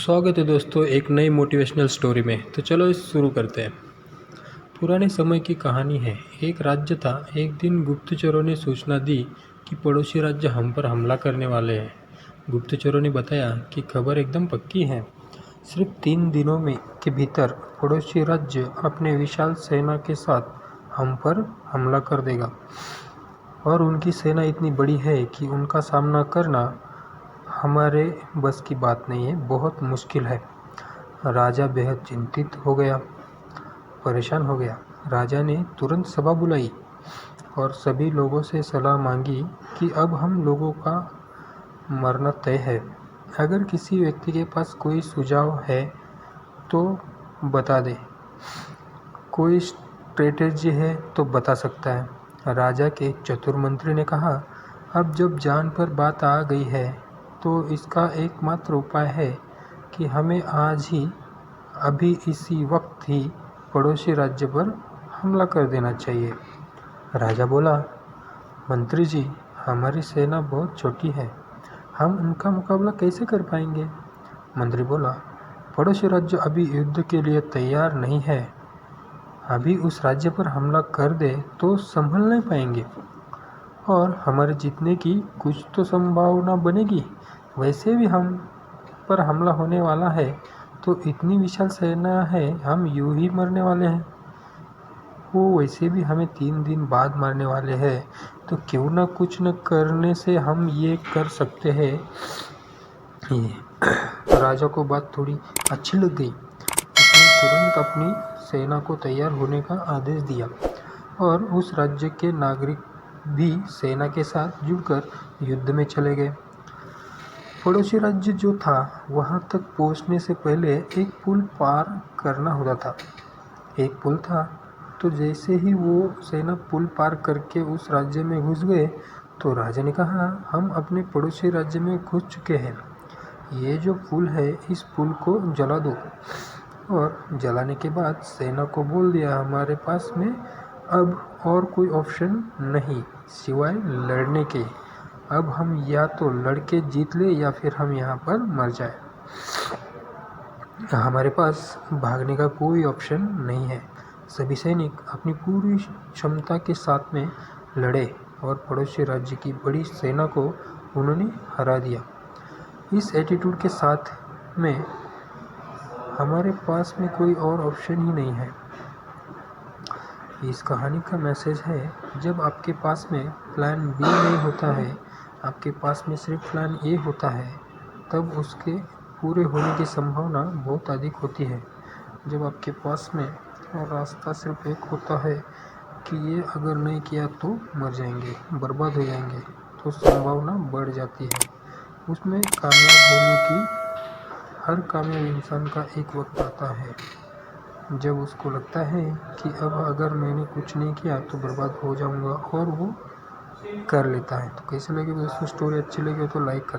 स्वागत है दोस्तों एक नई मोटिवेशनल स्टोरी में। तो चलो इस शुरू करते हैं। पुराने समय की कहानी है। एक राज्य था। एक दिन गुप्तचरों ने सूचना दी कि पड़ोसी राज्य हम पर हमला करने वाले हैं। गुप्तचरों ने बताया कि खबर एकदम पक्की है। सिर्फ 3 दिनों में के भीतर पड़ोसी राज्य अपने विशाल सेना के साथ हम पर हमला कर देगा और उनकी सेना इतनी बड़ी है कि उनका सामना करना हमारे बस की बात नहीं है, बहुत मुश्किल है। राजा बेहद चिंतित हो गया, परेशान हो गया। राजा ने तुरंत सभा बुलाई और सभी लोगों से सलाह मांगी कि अब हम लोगों का मरना तय है। अगर किसी व्यक्ति के पास कोई सुझाव है तो बता दे, कोई स्ट्रेटेजी है तो बता सकता है। राजा के चतुर मंत्री ने कहा, अब जब जान पर बात आ गई है तो इसका एकमात्र उपाय है कि हमें आज ही अभी इसी वक्त ही पड़ोसी राज्य पर हमला कर देना चाहिए। राजा बोला, मंत्री जी, हमारी सेना बहुत छोटी है, हम उनका मुकाबला कैसे कर पाएंगे? मंत्री बोला, पड़ोसी राज्य अभी युद्ध के लिए तैयार नहीं है। अभी उस राज्य पर हमला कर दे तो संभल नहीं पाएंगे और हमारे जीतने की कुछ तो संभावना बनेगी। वैसे भी हम पर हमला होने वाला है तो इतनी विशाल सेना है, हम यूं ही मरने वाले हैं। वो वैसे भी हमें 3 दिन बाद मारने वाले हैं, तो क्यों ना कुछ न करने से हम ये कर सकते हैं। राजा को बात थोड़ी अच्छी लग गई। उसने तुरंत अपनी सेना को तैयार होने का आदेश दिया और उस राज्य के नागरिक भी सेना के साथ जुड़कर युद्ध में चले गए। पड़ोसी राज्य जो था वहां तक पहुंचने से पहले एक पुल पार करना होता था। एक पुल था, तो जैसे ही वो सेना पुल पार करके उस राज्य में घुस गए तो राजा ने कहा, हम अपने पड़ोसी राज्य में घुस चुके हैं। ये जो पुल है, इस पुल को जला दो। और जलाने के बाद सेना को बोल दिया, हमारे पास में अब और कोई ऑप्शन नहीं सिवाय लड़ने के। अब हम या तो लड़के जीत ले या फिर हम यहाँ पर मर जाए। हमारे पास भागने का कोई ऑप्शन नहीं है। सभी सैनिक अपनी पूरी क्षमता के साथ में लड़े और पड़ोसी राज्य की बड़ी सेना को उन्होंने हरा दिया। इस एटीट्यूड के साथ में हमारे पास में कोई और ऑप्शन ही नहीं है। इस कहानी का मैसेज है, जब आपके पास में प्लान बी नहीं होता है, आपके पास में सिर्फ प्लान ए होता है, तब उसके पूरे होने की संभावना बहुत अधिक होती है। जब आपके पास में और रास्ता सिर्फ एक होता है कि ये अगर नहीं किया तो मर जाएंगे, बर्बाद हो जाएंगे, तो संभावना बढ़ जाती है। उसमें कामयाब होने की हर कामयाब इंसान का एक वक्त आता है जब उसको लगता है कि अब अगर मैंने कुछ नहीं किया तो बर्बाद हो जाऊंगा, और वो कर लेता है। तो कैसे लगे दोस्तों स्टोरी? अच्छी लगी हो तो लाइक करना।